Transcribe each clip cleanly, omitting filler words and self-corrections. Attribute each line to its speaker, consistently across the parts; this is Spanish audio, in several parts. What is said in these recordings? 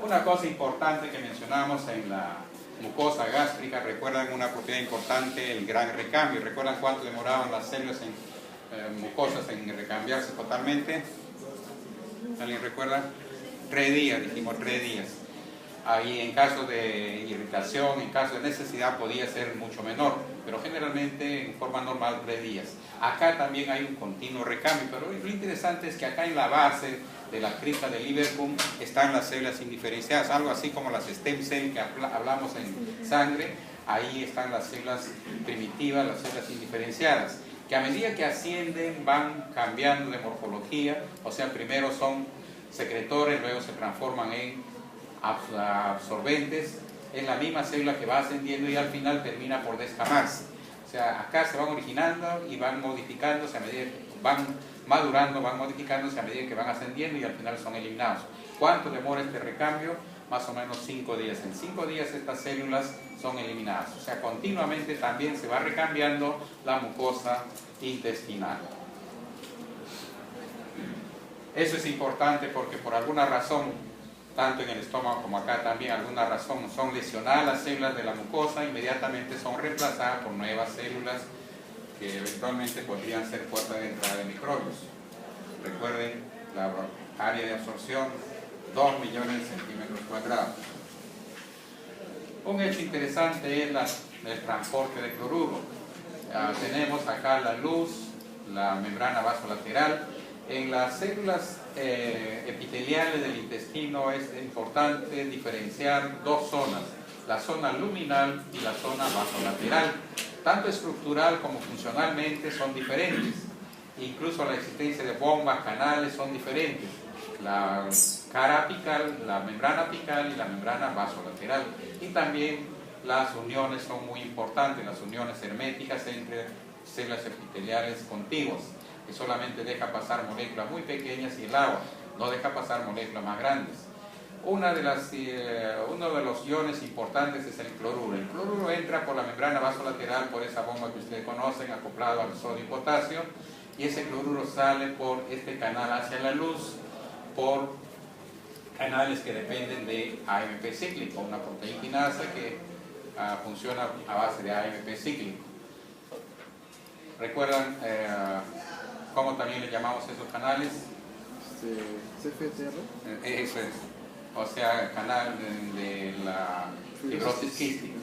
Speaker 1: Una cosa importante que mencionamos en la mucosa gástrica, recuerdan una propiedad importante, el gran recambio. ¿Recuerdan cuánto demoraban las células mucosas en recambiarse totalmente? ¿Alguien recuerda? 3 días, dijimos 3 días. Ahí en caso de irritación, en caso de necesidad podía ser mucho menor, pero generalmente en forma normal 3 días. Acá también hay un continuo recambio, pero lo interesante es que acá en la base de la cripta de Liverpool están las células indiferenciadas, algo así como las stem cells que hablamos en sangre. Ahí están las células primitivas, las células indiferenciadas, que a medida que ascienden van cambiando de morfología, o sea, primero son secretores, luego se transforman en absorbentes, es la misma célula que va ascendiendo y al final termina por descamarse. O sea, acá se van originando y van modificándose a medida que van madurando, van modificándose a medida que van ascendiendo y al final son eliminados. ¿Cuánto demora este recambio? Más o menos 5 días. En 5 días estas células son eliminadas. O sea, continuamente también se va recambiando la mucosa intestinal. Eso es importante porque por alguna razón, tanto en el estómago como acá también, alguna razón son lesionadas las células de la mucosa, inmediatamente son reemplazadas por nuevas células que eventualmente podrían ser puertas de entrada de microbios. Recuerden, la área de absorción, 2 millones de centímetros cuadrados. Un hecho interesante es el transporte de cloruro. Tenemos acá la luz, la membrana vasolateral. En las células epiteliales del intestino es importante diferenciar 2 zonas, la zona luminal y la zona vasolateral. Tanto estructural como funcionalmente son diferentes. Incluso la existencia de bombas, canales son diferentes. La cara apical, la membrana apical y la membrana vasolateral. Y también las uniones son muy importantes, las uniones herméticas entre células epiteliales contiguas, que solamente deja pasar moléculas muy pequeñas y el agua, no deja pasar moléculas más grandes. Uno de los iones importantes es el cloruro. El cloruro entra por la membrana vasolateral, por esa bomba que ustedes conocen, acoplado al sodio y potasio, y ese cloruro sale por este canal hacia la luz, por canales que dependen de AMP cíclico, una proteína quinasa que funciona a base de AMP cíclico. ¿Recuerdan cómo también le llamamos esos canales?
Speaker 2: CFTR.
Speaker 1: Eso es. O sea, canal de la fibrosis quística,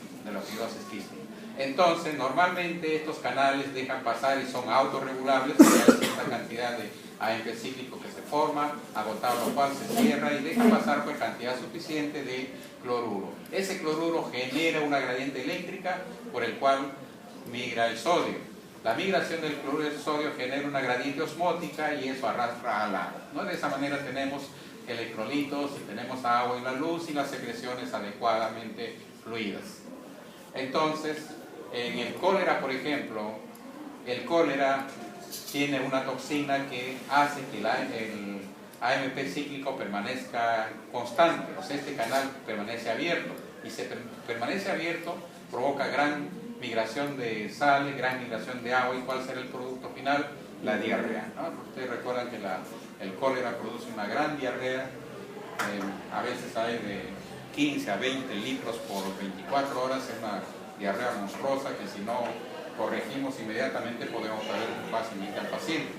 Speaker 1: Entonces, normalmente estos canales dejan pasar y son autorregulables, hay cierta cantidad de AMP cíclico que se forma, agotado lo cual se cierra y deja pasar por cantidad suficiente de cloruro. Ese cloruro genera una gradiente eléctrica por el cual migra el sodio. La migración del cloruro de sodio genera una gradiente osmótica y eso arrastra al agua, ¿no? De esa manera tenemos electrolitos y tenemos agua en la luz y las secreciones adecuadamente fluidas. Entonces, en el cólera, por ejemplo, el cólera tiene una toxina que hace que el AMP cíclico permanezca constante, o sea, este canal permanece abierto y se permanece abierto, provoca gran migración de sales, gran migración de agua. ¿Y cuál será el producto final? La diarrea, ¿no? Ustedes recuerdan que el cólera produce una gran diarrea, a veces hay de 15 a 20 litros por 24 horas, es una diarrea monstruosa que si no corregimos inmediatamente podemos traer fácilmente al paciente.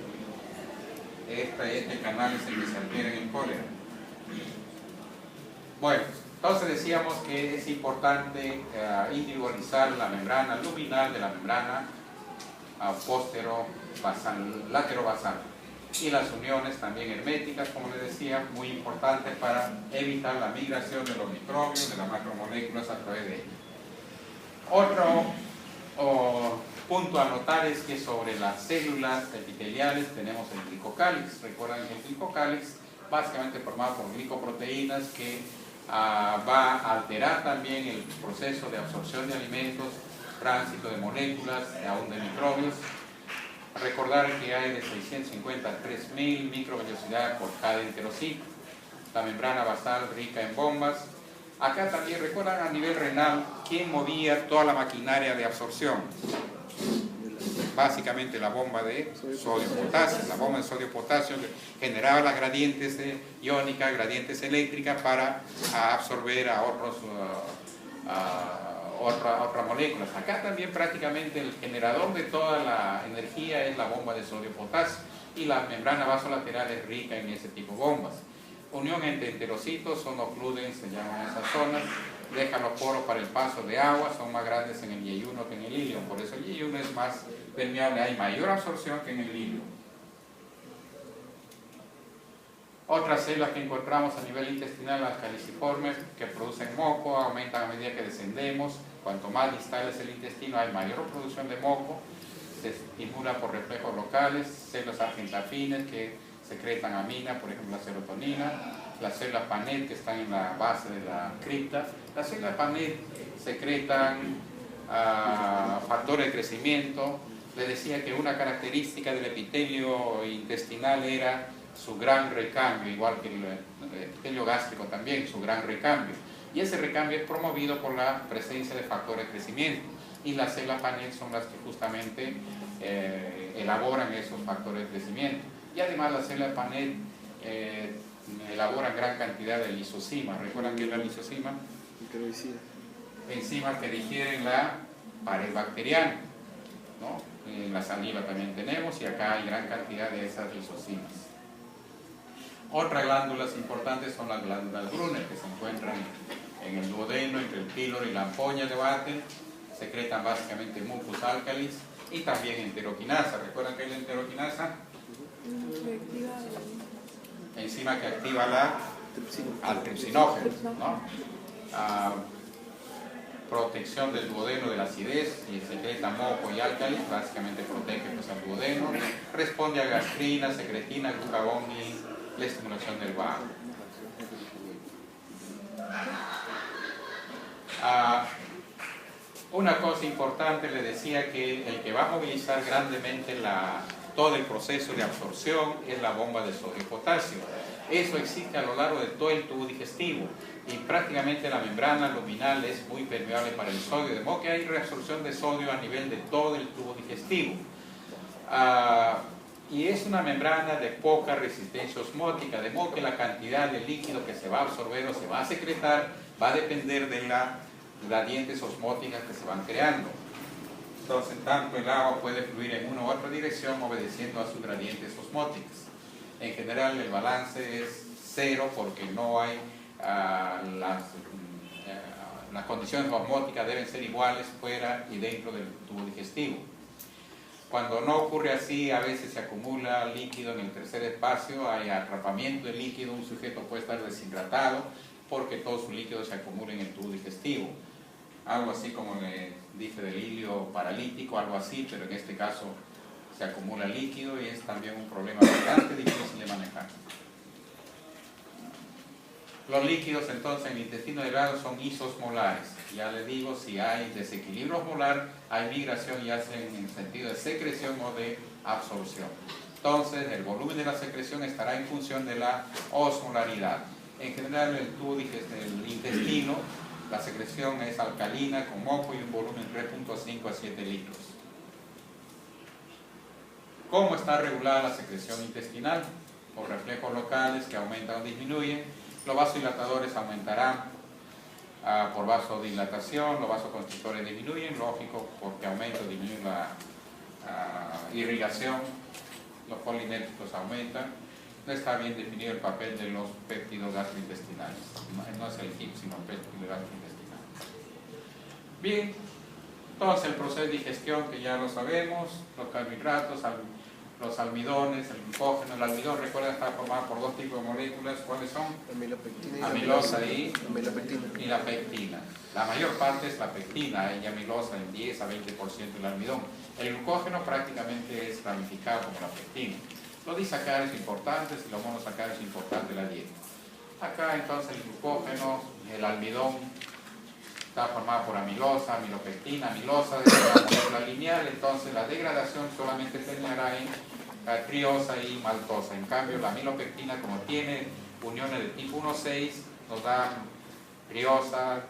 Speaker 1: Este canal es el que se altera en el cólera. Bueno, entonces decíamos que es importante individualizar la membrana luminal de la membrana laterobasal y las uniones también herméticas, como les decía, muy importantes para evitar la migración de los microbios, de las macromoléculas a través de ellos. Otro punto a notar es que sobre las células epiteliales tenemos el glicocálix. Recuerdan que el glicocálix básicamente formado por glicoproteínas que va a alterar también el proceso de absorción de alimentos, tránsito de moléculas, aún de microbios. Recordar que hay de 650 a 3000 microvellosidades por cada enterocito. La membrana basal rica en bombas. Acá también recuerdan a nivel renal quién movía toda la maquinaria de absorción. básicamente la bomba de sodio-potasio. La bomba de sodio-potasio generaba las gradientes iónicas, gradientes eléctricas para absorber a otras moléculas. Acá también prácticamente el generador de toda la energía es la bomba de sodio-potasio y la membrana vasolateral es rica en ese tipo de bombas. Unión entre enterocitos, sonocluden, se llaman esas zonas, dejan los poros para el paso de agua, son más grandes en el Y1 que en el ilio, por eso el Y1 es más permeable, hay mayor absorción que en el ilio. Otras células que encontramos a nivel intestinal, las caliciformes, que producen moco, aumentan a medida que descendemos. Cuanto más distal es el intestino, hay mayor producción de moco. Se estimula por reflejos locales, células argentafines que secretan amina, por ejemplo la serotonina, las células Panet que están en la base de la cripta. Las células Panet secretan factores de crecimiento. Les decía que una característica del epitelio intestinal era su gran recambio, igual que el epitelio gástrico también, su gran recambio. Y ese recambio es promovido por la presencia de factores de crecimiento. Y las células Panet son las que justamente elaboran esos factores de crecimiento. Y además las células Panet elaboran gran cantidad de lisocimas. ¿Recuerdan qué es la lisocima? Enzimas que digieren la pared bacteriana, ¿no? En la saliva también tenemos y acá hay gran cantidad de esas lisocimas. Otras glándulas importantes son las glándulas Brunner, que se encuentran en el duodeno, entre el píloro y la ampolla de Vatel. Secretan básicamente mucus alcalis y también enteroquinasa. ¿Recuerdan qué es la enteroquinasa? Enzima que activa al tripsinógeno, ¿no? Protección del duodeno de la acidez, y secreta moco y álcalis, básicamente protege pues, al duodeno. Responde a gastrina, secretina, glucagón y la estimulación del vago. Una cosa importante, le decía que el que va a movilizar grandemente todo el proceso de absorción es la bomba de sodio-potasio. Eso existe a lo largo de todo el tubo digestivo y prácticamente la membrana luminal es muy permeable para el sodio, de modo que hay reabsorción de sodio a nivel de todo el tubo digestivo. Y es una membrana de poca resistencia osmótica, de modo que la cantidad de líquido que se va a absorber o se va a secretar va a depender de las gradientes osmóticas que se van creando. Entonces, tanto el agua puede fluir en una u otra dirección obedeciendo a sus gradientes osmóticas. En general, el balance es cero porque no hay las condiciones osmóticas deben ser iguales fuera y dentro del tubo digestivo. Cuando no ocurre así, a veces se acumula líquido en el tercer espacio, hay atrapamiento de líquido, un sujeto puede estar deshidratado porque todo su líquido se acumula en el tubo digestivo. Algo así como le dije del ilio paralítico, algo así, pero en este caso se acumula líquido y es también un problema bastante difícil de manejar. Los líquidos entonces en el intestino delgado son isosmolares. Ya les digo, si hay desequilibrio osmolar, hay migración ya sea en el sentido de secreción o de absorción. Entonces el volumen de la secreción estará en función de la osmolaridad. En general el tubo del intestino, la secreción es alcalina con moco y un volumen 3.5 a 7 litros. ¿Cómo está regulada la secreción intestinal? Por reflejos locales que aumentan o disminuyen. Los vasodilatadores aumentarán por vasodilatación, los vasoconstrictores disminuyen, lógico, porque aumenta o disminuye la irrigación, los colinérgicos aumentan. No está bien definido el papel de los péptidos gastrointestinales, no es el HIP, sino péptidos gastrointestinales. Bien, entonces el proceso de digestión que ya lo sabemos, los carbohidratos, los almidones, el glucógeno. El almidón, recuerda, está formado por dos tipos de moléculas. ¿Cuáles son? Amilosa y la pectina. La mayor parte es la pectina, hay amilosa en 10 a 20% del almidón. El glucógeno prácticamente es ramificado como la pectina. Los disacáridos importantes y los monosacáridos importantes de la dieta. Acá entonces el glucógeno, el almidón, está formado por amilosa, amilopectina, amilosa de la molécula lineal, entonces la degradación solamente terminará en triosa y maltosa. En cambio, la amilopectina, como tiene uniones de tipo 1,6, nos da triosa,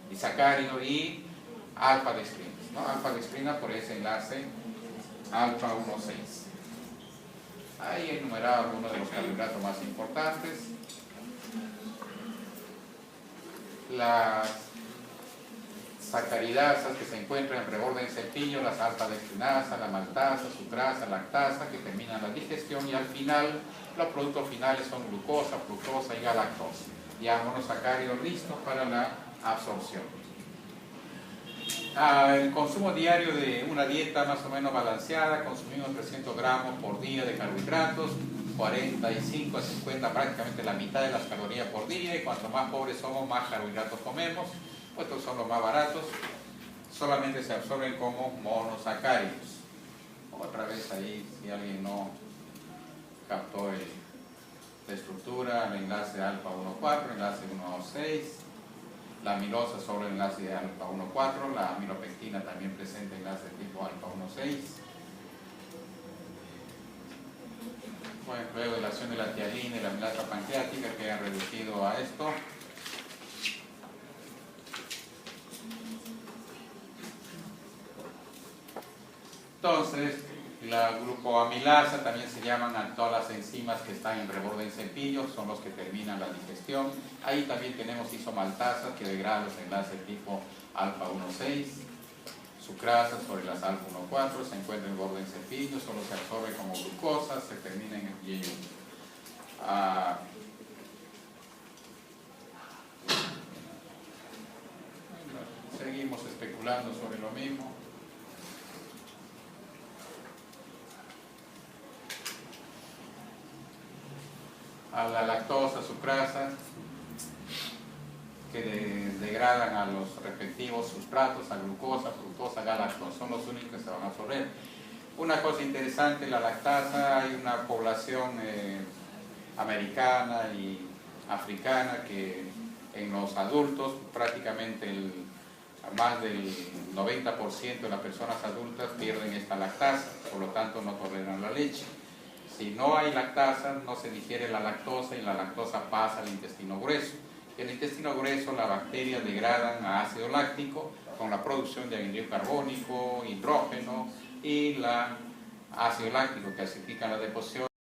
Speaker 1: disacárido y alfa-descrines. ¿no? Alfa-dextrina por ese enlace alfa 1,6. Ahí he enumerado algunos de los carbohidratos más importantes. Las sacaridasas que se encuentran en reborde del cepillo, las alfa-dextrinasa, la maltasa, sucrasa, lactasa, que terminan la digestión, y al final los productos finales son glucosa, fructosa y galactosa, ya monosacáridos listos para la absorción. El consumo diario de una dieta más o menos balanceada, consumimos 300 gramos por día de carbohidratos, 45 a 50, prácticamente la mitad de las calorías por día, y cuanto más pobres somos, más carbohidratos comemos. Estos son los más baratos, solamente se absorben como monosacáridos. Otra vez ahí, si alguien no captó la estructura, el enlace alfa 1,4, enlace 1,6, la amilosa sobre el enlace de alfa 1,4, la amilopectina también presenta enlace tipo alfa 1,6. Bueno, luego de la acción de la tialina y la amilasa pancreática que han reducido a esto. Entonces, la glucoamilasa también se llaman a todas las enzimas que están en reborde del cepillo, son los que terminan la digestión. Ahí también tenemos isomaltasas que degradan los enlaces tipo alfa 1,6, sucrasa sobre las alfa 1,4, se encuentra en el borde del cepillo, solo se absorbe como glucosa, se termina en el YU. Seguimos especulando sobre lo mismo. A la lactosa, sucrasa, que degradan a los respectivos sustratos, a glucosa, fructosa, galactosa, son los únicos que se van a absorber. Una cosa interesante, la lactasa, hay una población americana y africana que en los adultos prácticamente más del 90% de las personas adultas pierden esta lactasa, por lo tanto no toleran la leche. Si no hay lactasa, no se digiere la lactosa y la lactosa pasa al intestino grueso. En el intestino grueso las bacterias degradan a ácido láctico con la producción de anhídrido carbónico, hidrógeno y ácido láctico que acidifica la deposición.